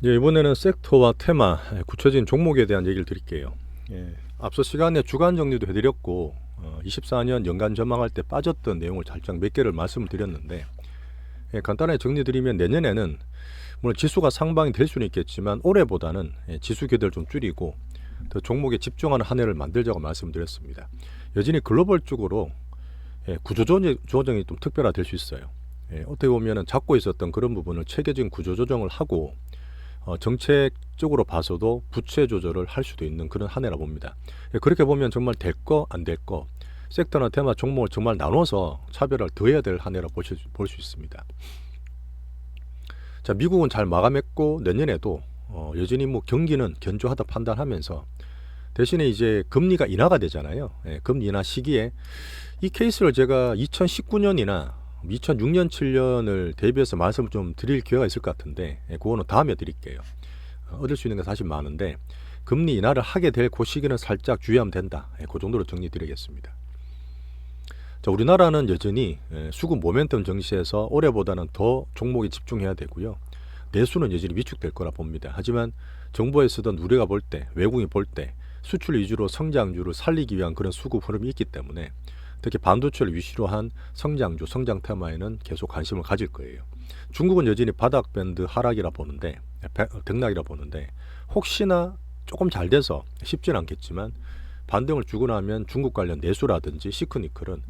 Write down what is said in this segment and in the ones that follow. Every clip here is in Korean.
이번에는 섹터와 테마, 구체적인 종목에 대한 얘기를 드릴게요. 앞서 시간에 주간 정리도 해드렸고 24년 연간 전망할 때 빠졌던 내용을 살짝 몇 개를 말씀을 드렸는데, 간단하게 정리드리면 내년에는 물론 지수가 상방이 될 수는 있겠지만 올해보다는 지수 기대를 좀 줄이고 더 종목에 집중하는 한 해를 만들자고 말씀드렸습니다. 여전히 글로벌 쪽으로 구조조정이 좀 특별화될 수 있어요. 어떻게 보면 잡고 있었던 그런 부분을 체계적인 구조조정을 하고 정책적으로 봐서도 부채 조절을 할 수도 있는 그런 한 해라 봅니다. 그렇게 보면 정말 될 거 안 될 거, 섹터나 테마 종목을 정말 나눠서 차별화를 더해야 될 한 해라 볼 수 있습니다. 자, 미국은 잘 마감했고 내년에도 여전히 뭐 경기는 견조하다 판단하면서, 대신에 이제 금리가 인하가 되잖아요. 금리 인하 시기에 이 케이스를 제가 2019년이나 2006년, 7년을 대비해서 말씀을 좀 드릴 기회가 있을 것 같은데, 그거는 다음에 드릴게요. 얻을 수 있는 게 사실 많은데 금리 인하를 하게 될 그 시기는 살짝 주의하면 된다. 그 정도로 정리 드리겠습니다. 자, 우리나라는 여전히 수급 모멘텀 정시에서 올해보다는 더 종목에 집중해야 되고요. 내수는 여전히 위축될 거라 봅니다. 하지만 정부에 쓰던 우리가 볼 때, 외국인이 볼 때 수출 위주로 성장주를 살리기 위한 그런 수급 흐름이 있기 때문에 특히 반도체를 위주로 한 성장주, 성장 테마에는 계속 관심을 가질 거예요. 중국은 여전히 바닥 밴드 하락이라 보는데, 등락이라 보는데, 혹시나 조금 잘 돼서 쉽지는 않겠지만 반등을 주고 나면 중국 관련 내수라든지 시크니클은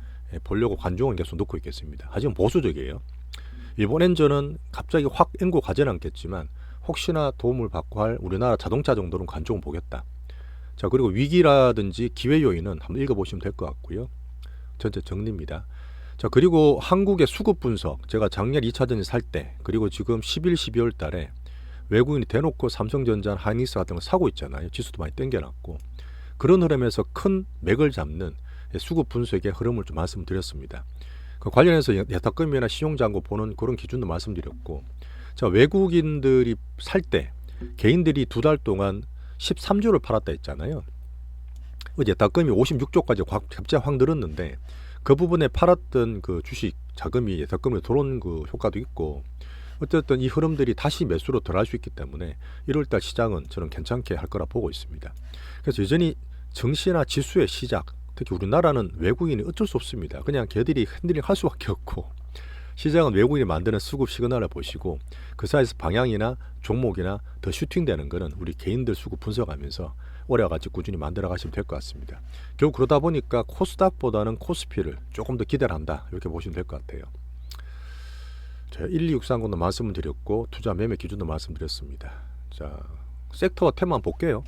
보려고 관중을 계속 놓고 있겠습니다. 하지만 보수적이에요. 일본 엔저는 갑자기 확 엔고 가지는 않겠지만 혹시나 도움을 받고 할 우리나라 자동차 정도는 관중을 보겠다. 자, 그리고 위기라든지 기회 요인은 한번 읽어보시면 될 것 같고요. 전체 정리입니다. 자, 그리고 한국의 수급 분석, 제가 작년 2차전지 살 때, 그리고 지금 11, 12월 달에 외국인이 대놓고 삼성전자, 하이닉스 같은 거 사고 있잖아요. 지수도 많이 땡겨놨고. 그런 흐름에서 큰 맥을 잡는 수급 분석의 흐름을 좀 말씀드렸습니다. 그 관련해서 예탁금이나 신용잔고 보는 그런 기준도 말씀드렸고, 자, 외국인들이 살 때 개인들이 두 달 동안 13조를 팔았다 했잖아요. 예탁금이 56조까지 갑자기 확 늘었는데 그 부분에 팔았던 그 주식 자금이 예탁금으로 들어온 그 효과도 있고, 어쨌든 이 흐름들이 다시 매수로 들어갈 수 있기 때문에 1월달 시장은 저는 괜찮게 할 거라 보고 있습니다. 그래서 여전히 증시나 지수의 시작, 특히 우리나라는 외국인이 어쩔 수 없습니다. 그냥 걔들이 핸들링 할 수밖에 없고, 시장은 외국인이 만드는 수급 시그널을 보시고 그 사이에서 방향이나 종목이나 더 슈팅되는 거는 우리 개인들 수급 분석하면서 올해와 같이 꾸준히 만들어 가시면 될 것 같습니다. 결국 그러다 보니까 코스닥보다는 코스피를 조금 더 기대를 한다, 이렇게 보시면 될 것 같아요. 제가 1263권도 말씀을 드렸고 투자 매매 기준도 말씀드렸습니다. 자, 섹터와 테마만 볼게요.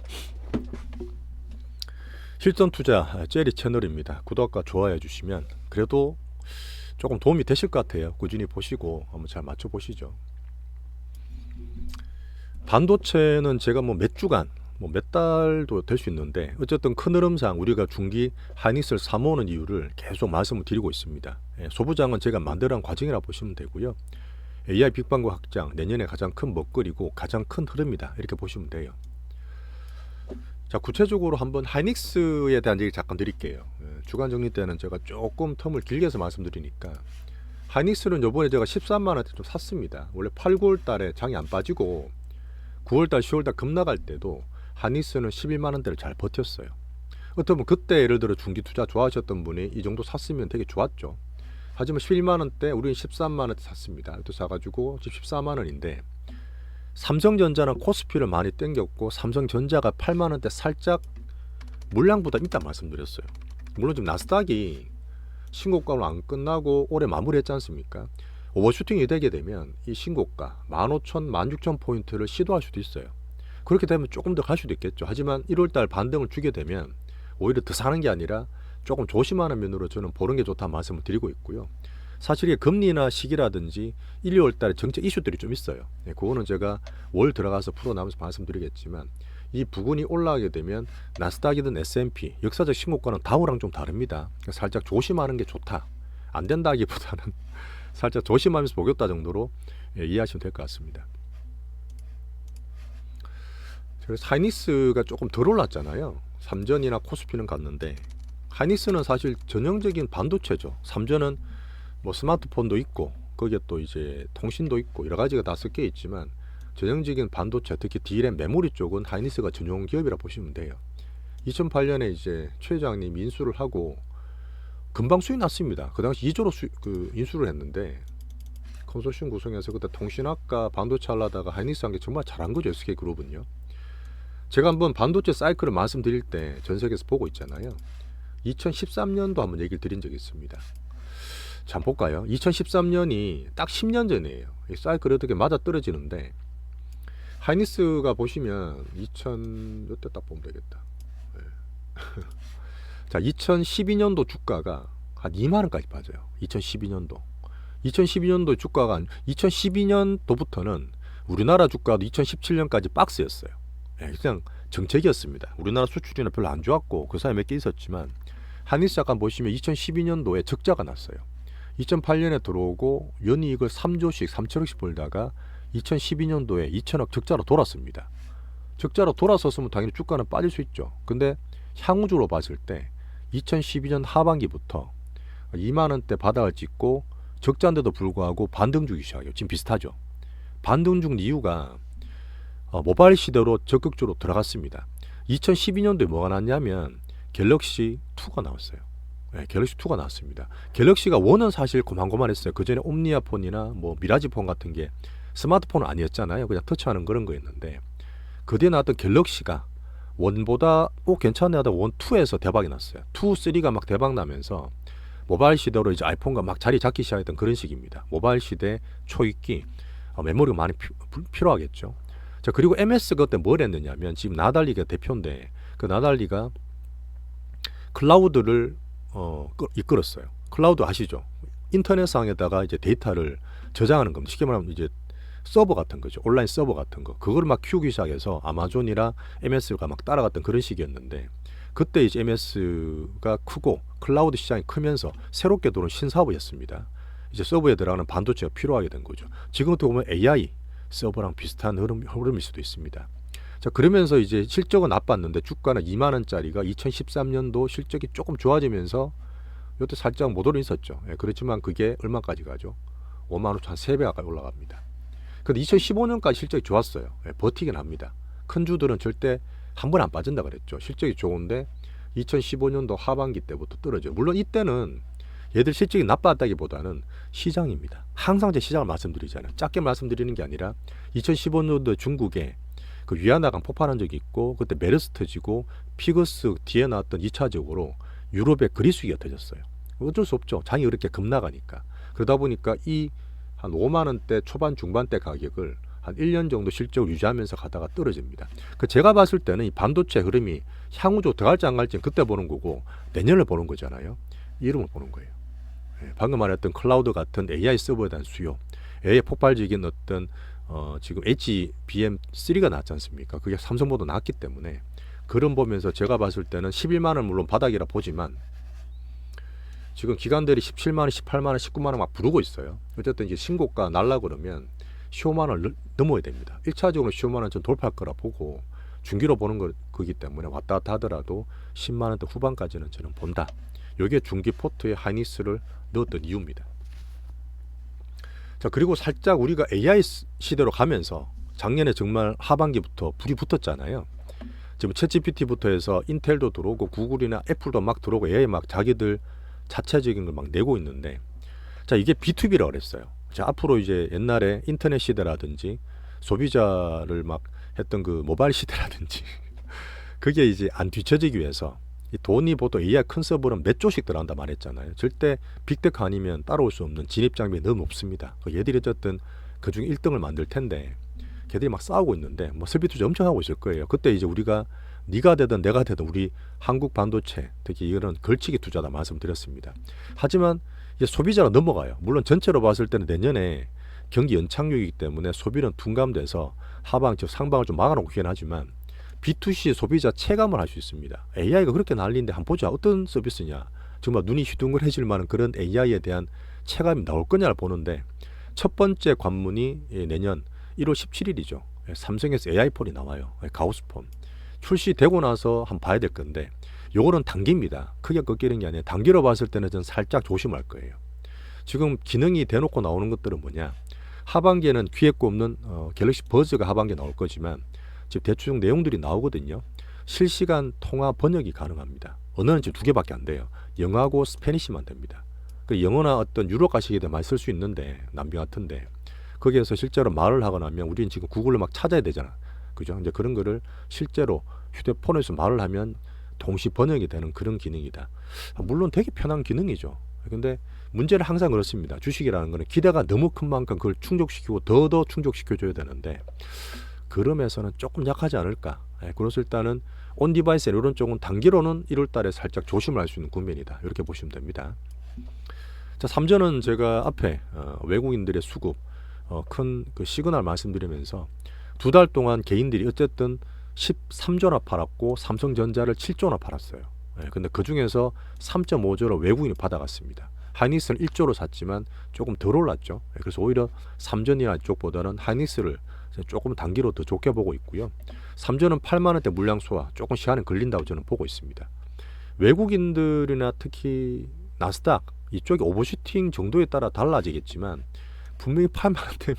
실전 투자 제리 채널입니다. 구독과 좋아해 주시면 그래도 조금 도움이 되실 것 같아요. 꾸준히 보시고 한번 잘 맞춰보시죠. 반도체는 제가 뭐 몇 주간, 몇 달도 될 수 있는데 어쨌든 큰 흐름상 우리가 중기 하이닉스를 사모으는 이유를 계속 말씀을 드리고 있습니다. 소부장은 제가 만들어간 과정이라 보시면 되고요. AI 빅방구 확장 내년에 가장 큰 먹거리고 가장 큰 흐름이다, 이렇게 보시면 돼요. 자, 구체적으로 한번 하이닉스에 대한 얘기 잠깐 드릴게요. 주간 정리 때는 제가 조금 텀을 길게 해서 말씀드리니까, 하이닉스는 요번에 제가 13만원대 좀 샀습니다. 원래 8, 9월 달에 장이 안 빠지고 9월 달, 10월 달 급 나갈 때도 하이닉스는 11만원대를 잘 버텼어요. 어떻게 보면 그때 예를 들어 중기 투자 좋아하셨던 분이 이 정도 샀으면 되게 좋았죠. 하지만 11만원대, 우리는 13만원대 샀습니다. 또 사가지고 지금 14만원인데 삼성전자는 코스피를 많이 땡겼고 삼성전자가 8만원대 살짝 물량보다 있다 말씀드렸어요. 물론 좀 나스닥이 신고가로 안 끝나고 올해 마무리했지 않습니까? 오버슈팅이 되게 되면 이 신고가 15,000, 16,000포인트를 시도할 수도 있어요. 그렇게 되면 조금 더 갈 수도 있겠죠. 하지만 1월달 반등을 주게 되면 오히려 더 사는 게 아니라 조금 조심하는 면으로 저는 보는 게 좋다는 말씀을 드리고 있고요. 사실 이게 금리나 시기라든지 1, 2월달에 정책 이슈들이 좀 있어요. 그거는 제가 월 들어가서 풀어나면서 말씀드리겠지만, 이 부근이 올라가게 되면 나스닥이든 S&P 역사적 신고가는 다우랑 좀 다릅니다. 살짝 조심하는 게 좋다, 안 된다기보다는 살짝 조심하면서 보겠다 정도로 이해하시면 될 것 같습니다. 그래서 하이닉스가 조금 덜 올랐잖아요. 삼전이나 코스피는 갔는데 하이닉스는 사실 전형적인 반도체죠. 삼전은 뭐 스마트폰도 있고 거기에 또 이제 통신도 있고 여러 가지가 다 섞여 있지만, 전형적인 반도체, 특히 D램 메모리 쪽은 하이닉스가 전용 기업이라 보시면 돼요. 2008년에 이제 최 회장님 인수를 하고 금방 수익 났습니다. 그 당시 2조로 인수를 했는데 컨소시엄 구성해서 그때 통신학과 반도체 하려다가 하이닉스 한 게 정말 잘한 거죠. SK그룹은요. 제가 한번 반도체 사이클을 말씀드릴 때 전 세계에서 보고 있잖아요. 2013년도 한번 얘기를 드린 적이 있습니다. 자, 한번 볼까요? 2013년이 딱 10년 전이에요. 이 사이클이 어떻게 맞아 떨어지는데 하이닉스가 보시면 2000 이때 딱 보면 되겠다. 네. 자, 2012년도 주가가 한 2만 원까지 빠져요. 2012년도 주가가 2012년도부터는 우리나라 주가도 2017년까지 박스였어요. 네, 그냥 정책이었습니다. 우리나라 수출이나 별로 안 좋았고 그 사이에 몇 개 있었지만 하이닉스 잠깐 보시면 2012년도에 적자가 났어요. 2008년에 들어오고 연이익을 3조씩 3천억씩 벌다가 2012년도에 2천억 적자로 돌았습니다. 적자로 돌아섰으면 당연히 주가는 빠질 수 있죠. 근데 향후적으로 봤을 때 2012년 하반기부터 2만 원대 바닥을 찍고 적자인데도 불구하고 반등 주기 시작해요. 지금 비슷하죠. 반등 중 이유가 모바일 시대로 적극적으로 들어갔습니다. 2012년도에 뭐가 났냐면 갤럭시 2가 나왔어요. 네, 갤럭시 2가 나왔습니다. 갤럭시가 1은 사실 고만고만했어요. 그 전에 옴니아폰이나 뭐 미라지폰 같은 게 스마트폰은 아니었잖아요. 그냥 터치하는 그런 거였는데 그 뒤에 나왔던 갤럭시가 1보다 괜찮네 하다 1, 2에서 대박이 났어요. 2, 3가 막 대박 나면서 모바일 시대로 이제 아이폰과 막 자리 잡기 시작했던 그런 시기입니다. 모바일 시대 초입기 메모리가 많이 필요하겠죠. 자, 그리고 MS가 그때 뭘 했느냐면 지금 나달리가 대표인데 그 나달리가 클라우드를 이끌었어요. 클라우드 아시죠? 인터넷상에다가 이제 데이터를 저장하는 겁니다. 쉽게 말하면 이제 서버 같은 거죠. 온라인 서버 같은 거. 그걸 막 키우기 시작해서 아마존이나 MS가 막 따라갔던 그런 시기였는데 그때 이제 MS가 크고 클라우드 시장이 크면서 새롭게 들어온 신사업이었습니다. 이제 서버에 들어가는 반도체가 필요하게 된 거죠. 지금 어떻게 보면 AI 서버랑 비슷한 흐름일 수도 있습니다. 자, 그러면서 이제 실적은 나빴는데 주가는 2만 원짜리가 2013년도 실적이 조금 좋아지면서 이때 살짝 모도는 있었죠. 예, 그렇지만 그게 얼마까지 가죠? 5만 원 한 3배 가까이 올라갑니다. 근데 2015년까지 실적이 좋았어요. 예, 버티긴 합니다. 큰 주들은 절대 한 번 안 빠진다 그랬죠. 실적이 좋은데 2015년도 하반기 때부터 떨어져요. 물론 이때는 얘들 실적이 나빴다기보다는 시장입니다. 항상 제 시장을 말씀드리잖아요. 짧게 말씀드리는 게 아니라 2015년도 중국에 그 위안화강 폭발한 적이 있고 그때 메르스 터지고 피거스 뒤에 나왔던 2차적으로 유럽에 그리스기가 터졌어요. 어쩔 수 없죠. 장이 그렇게 급나가니까. 그러다 보니까 이 한 5만 원대 초반 중반대 가격을 한 1년 정도 실적을 유지하면서 가다가 떨어집니다. 그 제가 봤을 때는 이 반도체 흐름이 향후적으로 들어갈지 안 갈지는 그때 보는 거고 내년을 보는 거잖아요. 이름을 보는 거예요. 방금 말했던 클라우드 같은 AI 서버에 대한 수요, AI 폭발적인 어떤 지금 HBM3가 나왔지 않습니까? 그게 삼성보다 나왔기 때문에 그런 보면서 제가 봤을 때는 11만 원 물론 바닥이라 보지만 지금 기관들이 17만 원, 18만 원, 19만 원 막 부르고 있어요. 어쨌든 이제 신고가 날라 그러면 15만 원을 넘어야 됩니다. 1차적으로 15만 원 전 돌파할 거라 보고 중기로 보는 거기 때문에 왔다 갔다 하더라도 10만 원대 후반까지는 저는 본다. 이게 중기 포트에 하이닉스를 넣었던 이유입니다. 자, 그리고 살짝 우리가 AI 시대로 가면서 작년에 정말 하반기부터 불이 붙었잖아요. 지금 챗GPT부터 해서 인텔도 들어오고 구글이나 애플도 막 들어오고 AI 막 자기들 자체적인 걸 막 내고 있는데 자, 이게 B2B라고 그랬어요. 자, 앞으로 이제 옛날에 인터넷 시대라든지 소비자를 막 했던 그 모바일 시대라든지 그게 이제 안 뒤처지기 위해서 이 돈이 보통 AI 큰 서버는 몇 조씩 들어간다 말했잖아요. 절대 빅테크 아니면 따라올 수 없는 진입 장벽이 너무 높습니다. 얘들이 어쨌든 그중에 1등을 만들 텐데 걔들이 막 싸우고 있는데 뭐 설비 투자 엄청 하고 있을 거예요. 그때 이제 우리가 네가 되든 내가 되든 우리 한국 반도체 특히 이런 걸치기 투자다 말씀드렸습니다. 하지만 이제 소비자로 넘어가요. 물론 전체로 봤을 때는 내년에 경기 연착륙이기 때문에 소비는 둔감돼서 하방 즉 상방을 좀 막아놓고 있긴 하지만 B2C 소비자 체감을 할 수 있습니다. AI가 그렇게 난리인데 한번 보자. 어떤 서비스냐. 정말 눈이 휘둥그레질 만한 그런 AI에 대한 체감이 나올 거냐를 보는데 첫 번째 관문이 내년 1월 17일이죠. 삼성에서 AI폰이 나와요. 가우스폰. 출시되고 나서 한번 봐야 될 건데 요거는 단기입니다. 크게 꺾이는 게 아니라 단기로 봤을 때는 전 살짝 조심할 거예요. 지금 기능이 대놓고 나오는 것들은 뭐냐. 하반기에는 귀에 꼽는 갤럭시 버즈가 하반기에 나올 거지만 지금 대충 내용들이 나오거든요. 실시간 통화 번역이 가능합니다. 언어는 지금 2개밖에 안 돼요. 영어하고 스페니시만 됩니다. 그 영어나 어떤 유럽 가시게 되면 많이 쓸 수 있는데 남미 같은데 거기에서 실제로 말을 하거나 하면 우리는 지금 구글로 막 찾아야 되잖아. 그죠? 이제 그런 거를 실제로 휴대폰에서 말을 하면 동시 번역이 되는 그런 기능이다. 물론 되게 편한 기능이죠. 근데 문제는 항상 그렇습니다. 주식이라는 거는 기대가 너무 큰 만큼 그걸 충족시키고 더 충족시켜줘야 되는데 그럼에서는 조금 약하지 않을까. 그래서 일단은 온 디바이스 이런 쪽은 단기로는 1월 달에 살짝 조심을 할 수 있는 국면이다. 이렇게 보시면 됩니다. 자, 3전은 제가 앞에 외국인들의 수급 큰 그 시그널 말씀드리면서 2달 동안 개인들이 어쨌든 13조나 팔았고 삼성전자를 7조나 팔았어요. 근데 그 중에서 3.5조로 외국인이 받아갔습니다. 하이닉스는 1조로 샀지만 조금 덜 올랐죠. 그래서 오히려 3전이나 이쪽보다는 하이닉스를 조금 단기로 더 좋게 보고 있고요. 3전은 8만원대 물량 소화 조금 시간이 걸린다고 저는 보고 있습니다. 외국인들이나 특히 나스닥 이쪽이 오버슈팅 정도에 따라 달라지겠지만 분명히 8만원대면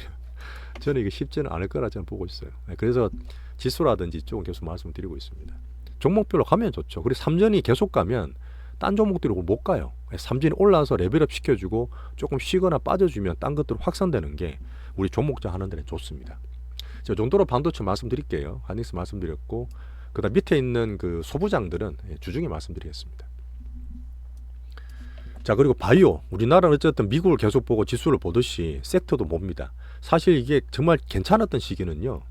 저는 이게 쉽지는 않을 거라 저는 보고 있어요. 그래서 지수라든지 이쪽은 계속 말씀드리고 있습니다. 종목별로 가면 좋죠. 그리고 3전이 계속 가면 딴 종목들이 못 가요. 3전이 올라와서 레벨업 시켜주고 조금 쉬거나 빠져주면 딴 것들 확산되는 게 우리 종목자 하는 데는 좋습니다. 저 정도로 반도체 말씀드릴게요. 하이닉스 말씀드렸고 그다음 밑에 있는 그 소부장들은 주중에 말씀드리겠습니다. 자, 그리고 바이오 우리나라는 어쨌든 미국을 계속 보고 지수를 보듯이 섹터도 봅니다. 사실 이게 정말 괜찮았던 시기는요.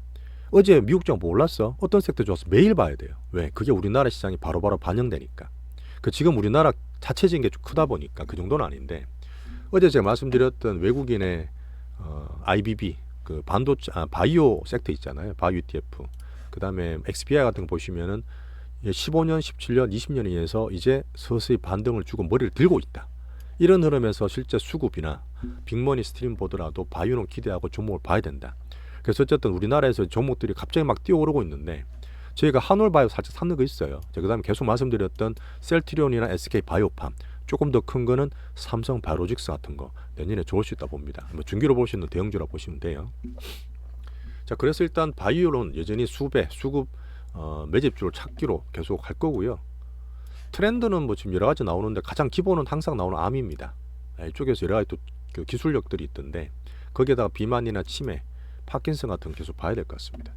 어제 미국 정부 올랐어. 어떤 섹터 좋았어. 매일 봐야 돼요. 왜? 그게 우리나라 시장이 바로바로 반영되니까. 그 지금 우리나라 자체적인 게 좀 크다 보니까 그 정도는 아닌데 어제 제가 말씀드렸던 외국인의 IBB 그 반도체 바이오 섹터 있잖아요. 바이오 ETF. 그다음에 XBI 같은 거 보시면은 15년, 17년, 20년에서 이제 서서히 반등을 주고 머리를 들고 있다. 이런 흐름에서 실제 수급이나 빅머니 스트림 보더라도 바이오는 기대하고 종목을 봐야 된다. 그래서 어쨌든 우리나라에서 종목들이 갑자기 막 뛰어오르고 있는데 저희가 한올바이오 살짝 샀는 거 있어요. 그 다음에 계속 말씀드렸던 셀트리온이나 SK바이오팜 조금 더 큰 거는 삼성바이오로직스 같은 거 내년에 좋을 수 있다 봅니다. 뭐 중기로 볼 수 있는 대형주라 보시면 돼요. 자, 그래서 일단 바이오는 여전히 수배, 수급 매집주를 찾기로 계속 할 거고요. 트렌드는 뭐 지금 여러 가지 나오는데 가장 기본은 항상 나오는 암입니다. 이쪽에서 여러 가지 또 그 기술력들이 있던데 거기에다가 비만이나 치매, 파킨슨 같은 거 계속 봐야 될 것 같습니다.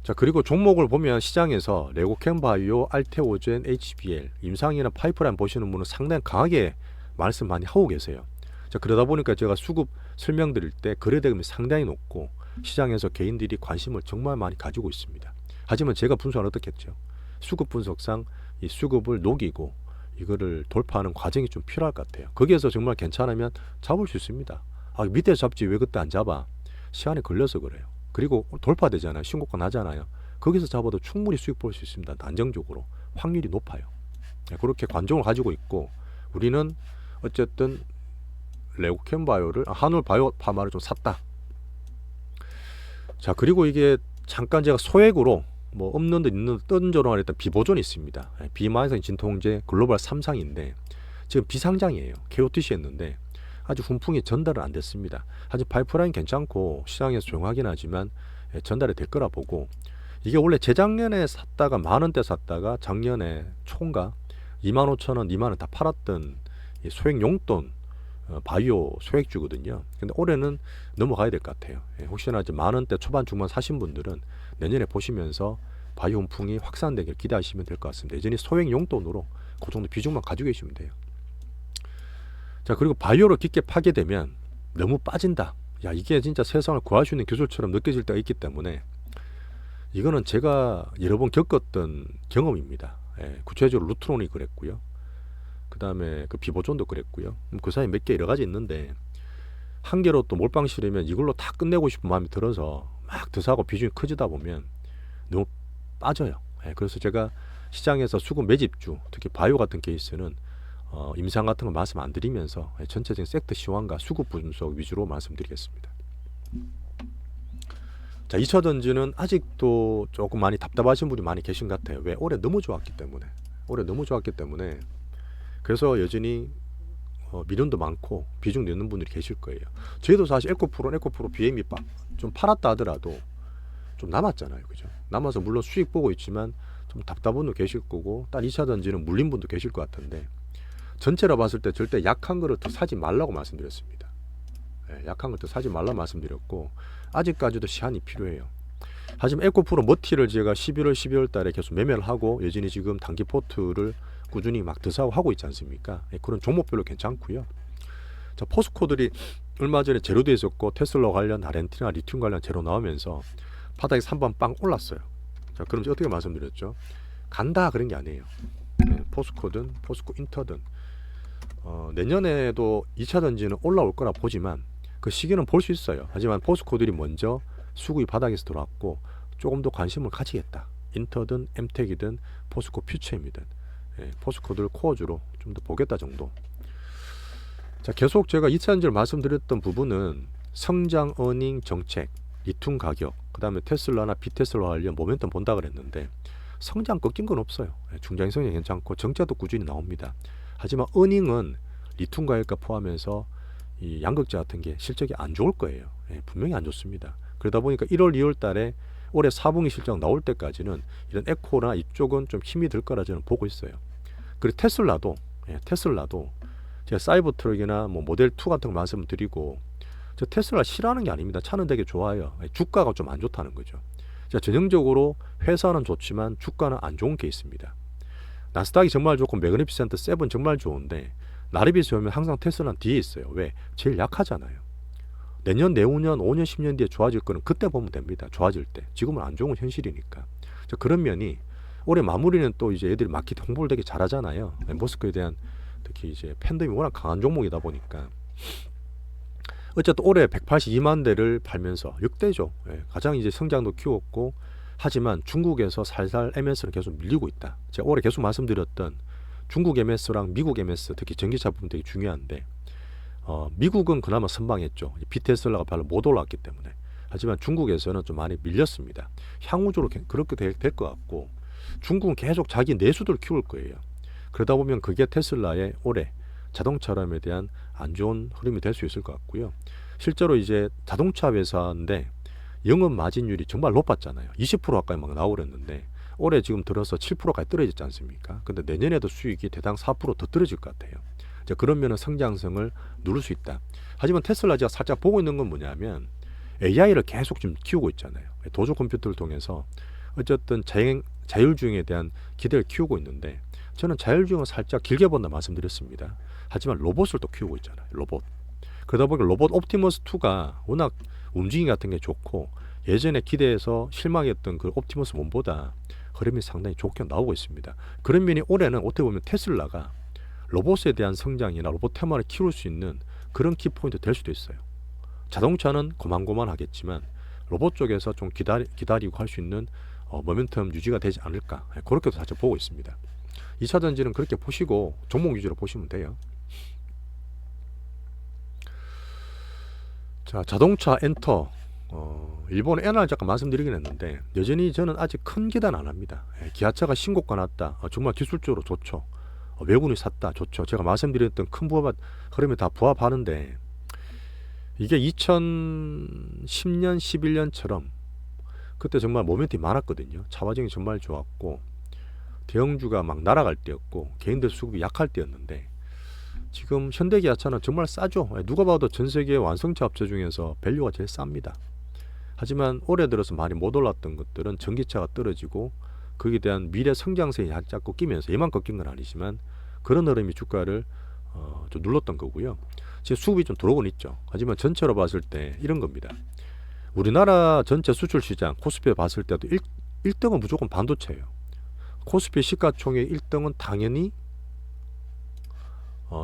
자, 그리고 종목을 보면 시장에서 레고캠바이오, 알테오젠, HBL, 임상이나 파이프라인 보시는 분은 상당히 강하게 말씀 많이 하고 계세요. 자, 그러다 보니까 제가 수급 설명드릴 때 거래대금이 상당히 높고 시장에서 개인들이 관심을 정말 많이 가지고 있습니다. 하지만 제가 분석은 어떻게 했죠? 수급 분석상 이 수급을 녹이고 이거를 돌파하는 과정이 좀 필요할 것 같아요. 거기에서 정말 괜찮으면 잡을 수 있습니다. 밑에 잡지 왜 그때 안 잡아? 시간이 걸려서 그래요. 그리고 돌파되잖아요. 신고가 나잖아요. 거기서 잡아도 충분히 수익 볼 수 있습니다. 안정적으로 확률이 높아요. 그렇게 관종을 가지고 있고 우리는 어쨌든 레고캠바이오를 한올바이오파마를 좀 샀다. 자, 그리고 이게 잠깐 제가 소액으로 뭐 없는 듯 있는 듯 던져놓은 일단 비보존이 있습니다. 비만성 진통제 글로벌 3상인데 지금 비상장이에요. KOTC 했는데 아직 훈풍이 전달은 안 됐습니다. 아직 파이프라인 괜찮고 시장에서 조용하긴 하지만 전달이 될 거라 보고 이게 원래 재작년에 샀다가 만원대 샀다가 작년에 총가 25,000원, 2만원 다 팔았던 소액 용돈 바이오 소액주거든요. 근데 올해는 넘어가야 될 것 같아요. 혹시나 이제 만원대 초반 중반 사신 분들은 내년에 보시면서 바이오 훈풍이 확산되길 기대하시면 될 것 같습니다. 여전히 소액 용돈으로 그 정도 비중만 가지고 계시면 돼요. 자, 그리고 바이오로 깊게 파게 되면 너무 빠진다. 야, 이게 진짜 세상을 구할 수 있는 기술처럼 느껴질 때가 있기 때문에 이거는 제가 여러 번 겪었던 경험입니다. 구체적으로 루트론이 그랬고요. 그 다음에 그 비보존도 그랬고요. 그 사이 몇 개 여러 가지 있는데 한 개로 또 몰빵 실으면 이걸로 다 끝내고 싶은 마음이 들어서 막 더 사고 비중이 커지다 보면 너무 빠져요. 그래서 제가 시장에서 수급 매집주 특히 바이오 같은 케이스는 임상 같은 거 말씀 안 드리면서 전체적인 섹터 시황과 수급 분석 위주로 말씀드리겠습니다. 자, 2차전지는 아직도 조금 많이 답답하신 분이 많이 계신 것 같아요. 왜? 올해 너무 좋았기 때문에. 그래서 여전히 미련도 많고 비중 내는 분들이 계실 거예요. 저희도 사실 에코프로 BM이 좀 팔았다 하더라도 좀 남았잖아요. 그죠? 남아서 물론 수익 보고 있지만 좀 답답한 분도 계실 거고 딱 2차 전지는 물린 분도 계실 것 같은데 전체로 봤을 때 절대 약한 거를 더 사지 말라고 말씀드렸습니다. 약한 것도 사지 말라 말씀드렸고 아직까지도 시한이 필요해요. 하지만 에코프로 머티를 제가 11월 12월 달에 계속 매매를 하고 여전히 지금 단기 포트를 꾸준히 막 드사고 하고 있지 않습니까? 그런 종목별로 괜찮고요. 자, 포스코들이 얼마 전에 제로돼 있었고 테슬라 관련 아렌티나 리튬 관련 제로 나오면서 바닥에 3번 빵 올랐어요. 자, 그럼 어떻게 말씀드렸죠? 간다 그런 게 아니에요. 포스코든 포스코 인터든 내년에도 2차 전지는 올라올 거라 보지만 그 시기는 볼 수 있어요. 하지만 포스코들이 먼저 수급이 바닥에서 들어왔고 조금 더 관심을 가지겠다. 인터든 엠텍이든 포스코 퓨처이든 포스코들 코어주로 좀 더 보겠다 정도. 자, 계속 제가 2차 전지를 말씀드렸던 부분은 성장 어닝 정책, 리튬 가격, 그 다음에 테슬라나 비테슬라 관련 모멘텀 본다 그랬는데 성장 꺾인 건 없어요. 중장기 성장 괜찮고 정책도 꾸준히 나옵니다. 하지만 어닝은 리튬 가격과 포함해서 이 양극재 같은 게 실적이 안 좋을 거예요. 분명히 안 좋습니다. 그러다 보니까 1월, 2월 달에 올해 4분기 실적 나올 때까지는 이런 에코나 이쪽은 좀 힘이 들 거라 저는 보고 있어요. 그리고 테슬라도 제가 사이버 트럭이나 뭐 모델 2 같은 거 말씀드리고 저 테슬라 싫어하는 게 아닙니다. 차는 되게 좋아요. 주가가 좀 안 좋다는 거죠. 자, 전형적으로 회사는 좋지만 주가는 안 좋은 게 있습니다. 나스닥이 정말 좋고 매그니피센트 7 정말 좋은데 나를 비교하면 항상 테슬라는 뒤에 있어요. 왜? 제일 약하잖아요. 내년, 내후년, 5년, 10년 뒤에 좋아질 거는 그때 보면 됩니다. 좋아질 때. 지금은 안 좋은 건 현실이니까. 자, 그런 면이 올해 마무리는 또 이제 애들이 마켓 홍보를 되게 잘하잖아요. 머스크에 대한 특히 이제 팬덤이 워낙 강한 종목이다 보니까 어쨌든 올해 182만 대를 팔면서 역대죠. 가장 이제 성장도 키웠고 하지만 중국에서 살살 MS는 계속 밀리고 있다. 제가 올해 계속 말씀드렸던 중국 MS랑 미국 MS 특히 전기차 부분 되게 중요한데 미국은 그나마 선방했죠. 비테슬라가 별로 못 올랐기 때문에. 하지만 중국에서는 좀 많이 밀렸습니다. 향후적으로 그렇게 될 것 같고 중국은 계속 자기 내수들을 키울 거예요. 그러다 보면 그게 테슬라의 올해 자동차람에 대한 안 좋은 흐름이 될 수 있을 것 같고요. 실제로 이제 자동차 회사인데 영업 마진율이 정말 높았잖아요. 20% 가까이 막 나오랬는데 올해 지금 들어서 7%까지 떨어졌지 않습니까? 근데 내년에도 수익이 대당 4% 더 떨어질 것 같아요. 자, 그러면 성장성을 누를 수 있다. 하지만 테슬라 제가 살짝 보고 있는 건 뭐냐면 AI를 계속 지금 키우고 있잖아요. 도조 컴퓨터를 통해서 어쨌든 자율주행에 대한 기대를 키우고 있는데 저는 자율주행을 살짝 길게 본다 말씀드렸습니다. 하지만 로봇을 또 키우고 있잖아요. 로봇. 그러다 보니까 로봇 옵티머스 2가 워낙 움직임 같은 게 좋고 예전에 기대해서 실망했던 그 옵티머스 1보다 흐름이 상당히 좋게 나오고 있습니다. 그런 면이 올해는 어떻게 보면 테슬라가 로봇에 대한 성장이나 로봇 테마를 키울 수 있는 그런 키포인트 될 수도 있어요. 자동차는 고만고만하겠지만 로봇 쪽에서 좀 기다리고 할 수 있는 모멘텀 유지가 되지 않을까 그렇게도 살짝 보고 있습니다. 2차 전지는 그렇게 보시고 종목 위주로 보시면 돼요. 자, 자동차 엔터 일본 엔화를 잠깐 말씀드리긴 했는데 여전히 저는 아직 큰 기대는 안 합니다. 기아차가 신고가 났다. 정말 기술적으로 좋죠. 외국인이 샀다. 좋죠. 제가 말씀드렸던 큰 부합 흐름이 다 부합하는데 이게 2010년 11년처럼 그때 정말 모멘텀이 많았거든요. 차화정이 정말 좋았고 대형주가 막 날아갈 때였고 개인들 수급이 약할 때였는데 지금 현대기아차는 정말 싸죠. 누가 봐도 전 세계 완성차 업체 중에서 밸류가 제일 쌉니다. 하지만 올해 들어서 많이 못 올랐던 것들은 전기차가 떨어지고 거기에 대한 미래 성장성이 살짝 꺾이면서 얘만 꺾인 건 아니지만 그런 흐름이 주가를 좀 눌렀던 거고요. 지금 수급이 좀 들어오곤 있죠. 하지만 전체로 봤을 때 이런 겁니다. 우리나라 전체 수출 시장 코스피에 봤을 때도 1등은 무조건 반도체예요. 코스피 시가총액 1등은 당연히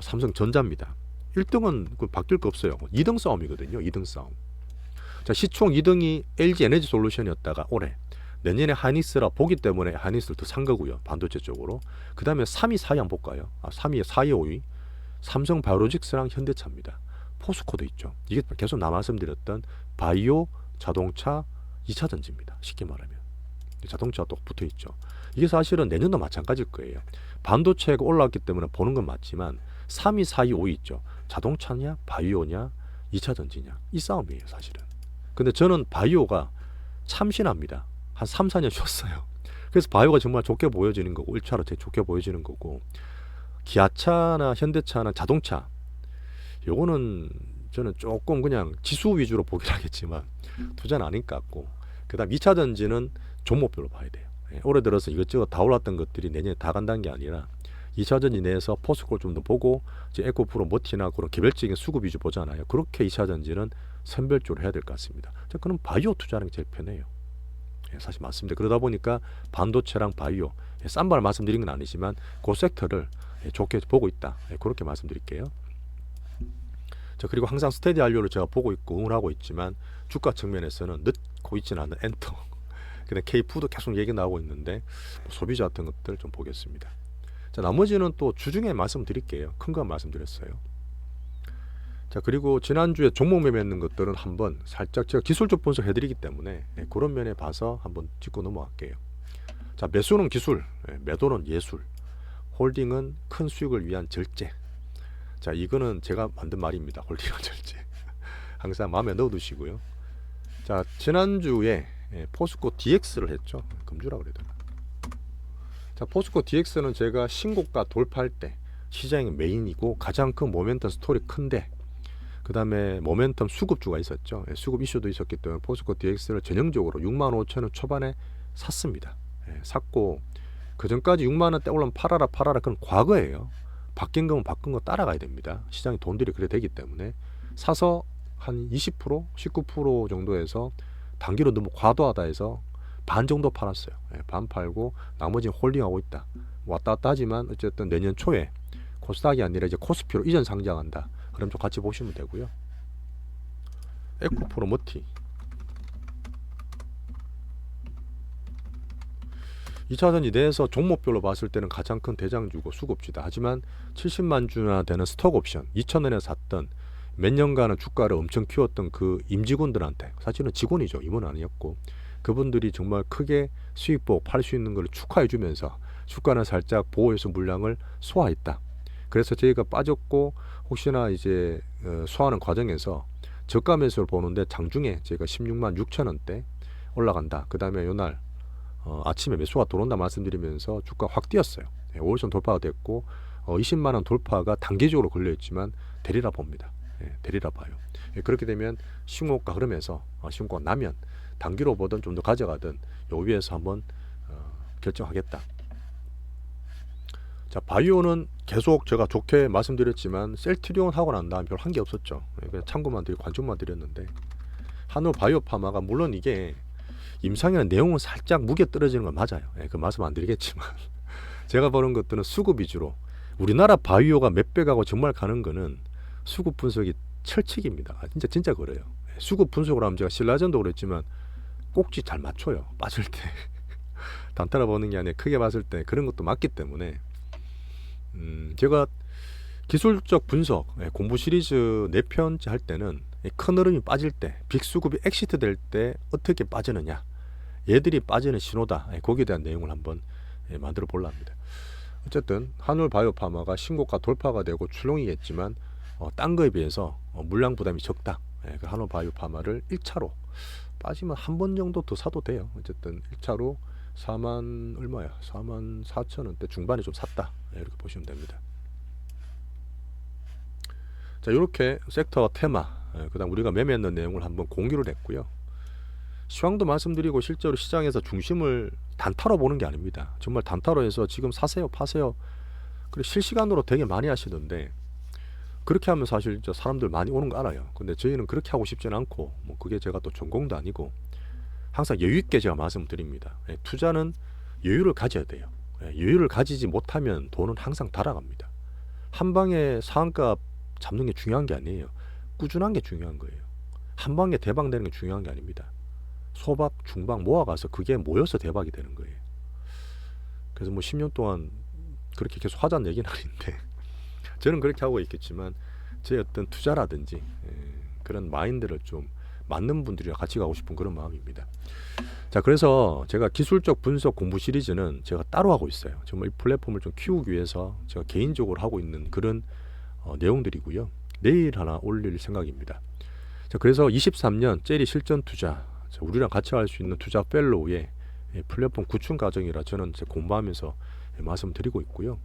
삼성전자입니다. 1등은 바뀔 거 없어요. 2등 싸움이거든요. 2등 싸움. 자, 시총 2등이 LG 에너지 솔루션이었다가 올해 내년에 하이닉스라 보기 때문에 하이닉스를 더 산 거고요. 반도체 쪽으로. 그 다음에 3위, 4위 한번 볼까요? 3위, 4위, 5위. 삼성 바이오로직스랑 현대차입니다. 포스코도 있죠. 이게 계속 나 말씀드렸던 바이오, 자동차, 2차 전지입니다. 쉽게 말하면. 자동차가 또 붙어 있죠. 이게 사실은 내년도 마찬가지일 거예요. 반도체가 올라왔기 때문에 보는 건 맞지만 3위, 4위, 5위 있죠. 자동차냐, 바이오냐, 2차 전지냐. 이 싸움이에요, 사실은. 근데 저는 바이오가 참신합니다. 한 3, 4년 쉬었어요. 그래서 바이오가 정말 좋게 보여지는 거고 1차로 되게 좋게 보여지는 거고 기아차나 현대차나 자동차 요거는 저는 조금 그냥 지수 위주로 보긴 하겠지만 투자는 아닌 것 같고 그 다음 2차 전지는 종목별로 봐야 돼요. 올해 들어서 이것저것 다 올랐던 것들이 내년에 다 간다는 게 아니라 2차 전지 내에서 포스코를 좀 더 보고 이제 에코프로 모티나 그런 개별적인 수급 위주 보잖아요. 그렇게 2차 전지는 선별적으로 해야 될 것 같습니다. 그럼 바이오 투자하는 게 제일 편해요. 사실 맞습니다. 그러다 보니까 반도체랑 바이오 싼 말 말씀드린 건 아니지만 그 섹터를 좋게 보고 있다. 그렇게 말씀드릴게요. 자, 그리고 항상 스테디 알료를 제가 보고 있고 응원하고 있지만 주가 측면에서는 늦고 있지는 않은 엔터 그다음 K푸드 계속 얘기 나오고 있는데 소비자 같은 것들 좀 보겠습니다. 자, 나머지는 또 주중에 말씀드릴게요. 큰 거 말씀드렸어요. 자, 그리고 지난주에 종목 매매했는 것들은 한번 살짝 제가 기술적 분석 해드리기 때문에 그런 면에 봐서 한번 짚고 넘어갈게요. 자, 매수는 기술, 매도는 예술, 홀딩은 큰 수익을 위한 절제. 자, 이거는 제가 만든 말입니다. 홀딩은 절제. 항상 마음에 넣어두시고요. 자, 지난주에 포스코 DX를 했죠. 금주라 그래야 되나. 자, 포스코 DX는 제가 신고가 돌파할 때 시장의 메인이고 가장 큰 모멘텀 스토리 큰데 그 다음에 모멘텀 수급주가 있었죠. 수급 이슈도 있었기 때문에 포스코 DX를 전형적으로 65,000원 초반에 샀습니다. 샀고 그 전까지 6만원대 올라면 팔아라 그건 과거예요. 바뀐 거면 바꾼 거 따라가야 됩니다. 시장의 돈들이 그래 되기 때문에 사서 한 20%, 19% 정도에서 단기로 너무 과도하다 해서 반 정도 팔았어요. 반 팔고 나머지는 홀딩하고 있다. 왔다 갔다 하지만 어쨌든 내년 초에 코스닥이 아니라 이제 코스피로 이전 상장한다. 그럼 좀 같이 보시면 되고요. 에코프로 모티 2차 전지 내에서 종목별로 봤을 때는 가장 큰 대장주고 수급주다. 하지만 70만 주나 되는 스톡 옵션 2,000원에 샀던 몇 년간은 주가를 엄청 키웠던 그 임직원들한테 사실은 직원이죠. 임원은 아니었고 그분들이 정말 크게 수익 보고 팔 수 있는 걸 축하해 주면서 주가는 살짝 보호해서 물량을 소화했다. 그래서 저희가 빠졌고 혹시나 이제 소화하는 과정에서 저가 매수를 보는데 장중에 제가 16만 6천 원대 올라간다. 그 다음에 요날 아침에 매수가 들어온다 말씀드리면서 주가 확 뛰었어요. 5일선 돌파가 됐고 20만 원 돌파가 단기적으로 걸려있지만 되리라 봅니다. 되리라 봐요. 그렇게 되면 신고가 흐름에서 신고가 나면 단기로 보든 좀 더 가져가든 요 위에서 한번 결정하겠다. 자, 바이오는 계속 제가 좋게 말씀드렸지만 셀트리온 하고 난 다음 별 한 게 없었죠. 그냥 참고만 드리고 관중만 드렸는데 한우 바이오파마가 물론 이게 임상이라는 내용은 살짝 무게 떨어지는 건 맞아요. 그 말씀 안 드리겠지만 제가 보는 것들은 수급 위주로 우리나라 바이오가 몇 배 가고 정말 가는 거는 수급 분석이 철칙입니다. 진짜 그래요. 수급 분석을 하면 제가 신라전도 그랬지만 꼭지 잘 맞춰요. 빠질 때 단타라 보는 게 아니라 크게 봤을 때 그런 것도 맞기 때문에 제가 기술적 분석 공부 시리즈 4편째 할 때는 큰 흐름이 빠질 때 빅수급이 엑시트 될 때 어떻게 빠지느냐 얘들이 빠지는 신호다. 거기에 대한 내용을 한번 만들어 보려 합니다. 어쨌든 한울바이오파마가 신고가 돌파가 되고 출렁이겠지만 딴 거에 비해서 물량 부담이 적다. 그 한울바이오파마를 1차로 빠지면 한 번 정도 더 사도 돼요. 어쨌든 1차로 4만 얼마야? 4만 4천 원대 중반에 좀 샀다. 이렇게 보시면 됩니다. 자, 이렇게 섹터 테마, 그다음 우리가 매매했는 내용을 한번 공유를 했고요. 시황도 말씀드리고 실제로 시장에서 중심을 단타로 보는 게 아닙니다. 정말 단타로 해서 지금 사세요, 파세요. 그리고 실시간으로 되게 많이 하시던데 그렇게 하면 사실 사람들 많이 오는 거 알아요. 근데 저희는 그렇게 하고 싶지는 않고 뭐 그게 제가 또 전공도 아니고 항상 여유 있게 제가 말씀드립니다. 투자는 여유를 가져야 돼요. 여유를 가지지 못하면 돈은 항상 달아갑니다. 한 방에 상한가 잡는 게 중요한 게 아니에요. 꾸준한 게 중요한 거예요. 한 방에 대박 되는 게 중요한 게 아닙니다. 소박, 중박 모아가서 그게 모여서 대박이 되는 거예요. 그래서 뭐 10년 동안 그렇게 계속 하자는 얘기는 아닌데 저는 그렇게 하고 있겠지만 제 어떤 투자라든지 그런 마인드를 좀 맞는 분들이랑 같이 가고 싶은 그런 마음입니다. 자, 그래서 제가 기술적 분석 공부 시리즈는 제가 따로 하고 있어요. 정말 이 플랫폼을 좀 키우기 위해서 제가 개인적으로 하고 있는 그런 내용들이고요. 내일 하나 올릴 생각입니다. 자, 그래서 23년 젤리 실전 투자, 자, 우리랑 같이 할 수 있는 투자 펠로우의 플랫폼 구축 과정이라 저는 공부하면서 말씀드리고 있고요.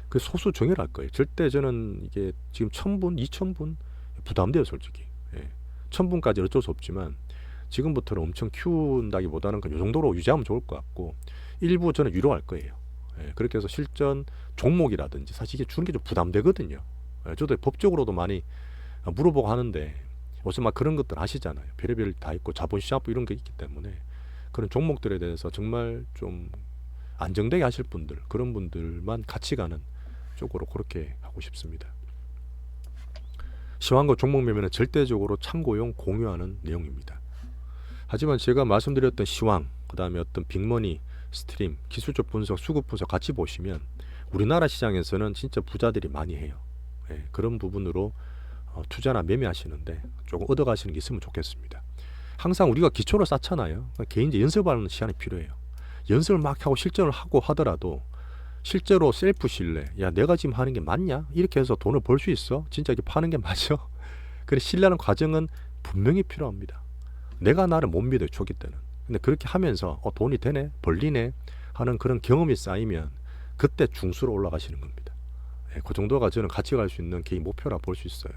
그 소수 정예할 거예요. 절대 저는 이게 지금 1000분, 2000분 부담돼요, 솔직히. 1000분까지 어쩔 수 없지만 지금부터는 엄청 키운다기보다는 이 정도로 유지하면 좋을 것 같고, 일부 저는 유료할 거예요. 그렇게 해서 실전 종목이라든지 사실 이게 주는 게 좀 부담되거든요. 저도 법적으로도 많이 물어보고 하는데 어서 막 그런 것들 아시잖아요. 별의별 다 있고 자본시장법 이런 게 있기 때문에 그런 종목들에 대해서 정말 좀 안정되게 하실 분들, 그런 분들만 같이 가는 쪽으로 그렇게 하고 싶습니다. 시황과 종목 매매는 절대적으로 참고용 공유하는 내용입니다. 하지만 제가 말씀드렸던 시황, 그 다음에 어떤 빅머니, 스트림, 기술적 분석, 수급 분석 같이 보시면 우리나라 시장에서는 진짜 부자들이 많이 해요. 그런 부분으로 투자나 매매하시는데 조금 얻어가시는 게 있으면 좋겠습니다. 항상 우리가 기초를 쌓잖아요. 개인적 연습하는 시간이 필요해요. 연습을 막 하고 실전을 하고 하더라도 실제로 셀프 신뢰, 야 내가 지금 하는 게 맞냐? 이렇게 해서 돈을 벌 수 있어? 진짜 이게 파는 게 맞아? 그래, 신뢰하는 과정은 분명히 필요합니다. 내가 나를 못 믿어요, 초기 때는. 근데 그렇게 하면서 돈이 되네, 벌리네 하는 그런 경험이 쌓이면 그때 중수로 올라가시는 겁니다. 그 정도가 저는 같이 갈 수 있는 개인 목표라 볼 수 있어요.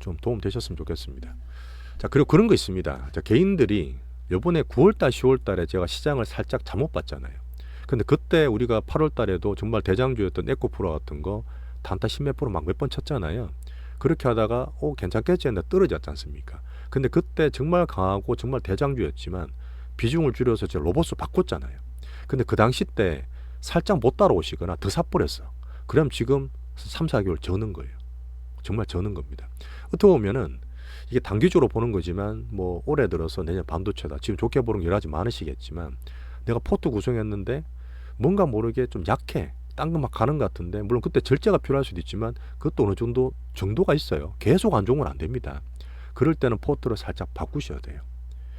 좀 도움 되셨으면 좋겠습니다. 자, 그리고 그런 거 있습니다. 자, 개인들이 요번에 9월달, 10월달에 제가 시장을 살짝 잘못 봤잖아요. 근데 그때 우리가 8월달에도 정말 대장주였던 에코프로 같은 거 단타 10몇 프로 막 몇 번 쳤잖아요. 그렇게 하다가 괜찮겠지 했는데 떨어졌지 않습니까? 근데 그때 정말 강하고 정말 대장주였지만 비중을 줄여서 제 로봇을 바꿨잖아요. 근데 그 당시 때 살짝 못 따라오시거나 더 삿버렸어. 그럼 지금 3, 4개월 저는 거예요. 정말 저는 겁니다. 어떻게 보면은 이게 단기적으로 보는 거지만 뭐 올해 들어서 내년 반도체다. 지금 좋게 보는 여러 가지 많으시겠지만 내가 포트 구성했는데 뭔가 모르게 좀 약해. 딴 거 막 가는 것 같은데, 물론 그때 절제가 필요할 수도 있지만 그것도 어느 정도가 있어요. 계속 안 좋으면 안 됩니다. 그럴 때는 포트를 살짝 바꾸셔야 돼요.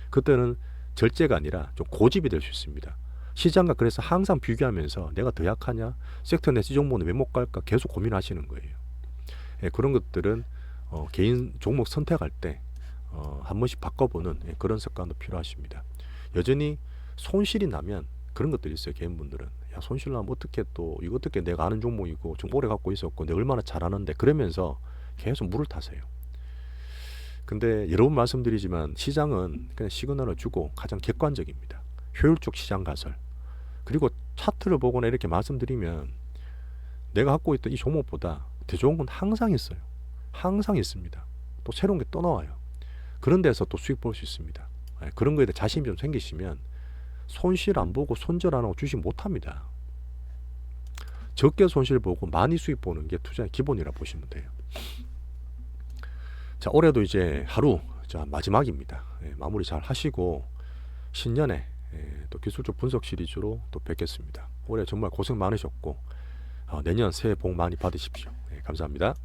그때는 절제가 아니라 좀 고집이 될 수 있습니다. 시장과 그래서 항상 비교하면서 내가 더 약하냐, 섹터 내지 종목은 왜 못 갈까 계속 고민하시는 거예요. 그런 것들은 개인 종목 선택할 때 한 번씩 바꿔보는 그런 습관도 필요하십니다. 여전히 손실이 나면 그런 것들이 있어요. 개인분들은 야, 손실 나면 어떻게, 또 이거 어떻게 내가 아는 종목이고 좀 오래 갖고 있었고 내가 얼마나 잘하는데, 그러면서 계속 물을 타세요. 근데 여러 번 말씀드리지만 시장은 그냥 시그널을 주고 가장 객관적입니다. 효율적 시장 가설, 그리고 차트를 보거나 이렇게 말씀드리면 내가 갖고 있던 이 종목보다 더 좋은 건 항상 있어요. 항상 있습니다. 또 새로운 게 또 나와요. 그런 데서 또 수익 볼 수 있습니다. 그런 거에 대해 자신이 좀 생기시면 손실 안 보고 손절 안 하고 주식 못 합니다. 적게 손실 보고 많이 수익 보는 게 투자의 기본이라 보시면 돼요. 자, 올해도 이제 하루 마지막입니다. 마무리 잘 하시고 신년에 또 기술적 분석 시리즈로 또 뵙겠습니다. 올해 정말 고생 많으셨고 내년 새해 복 많이 받으십시오. 감사합니다.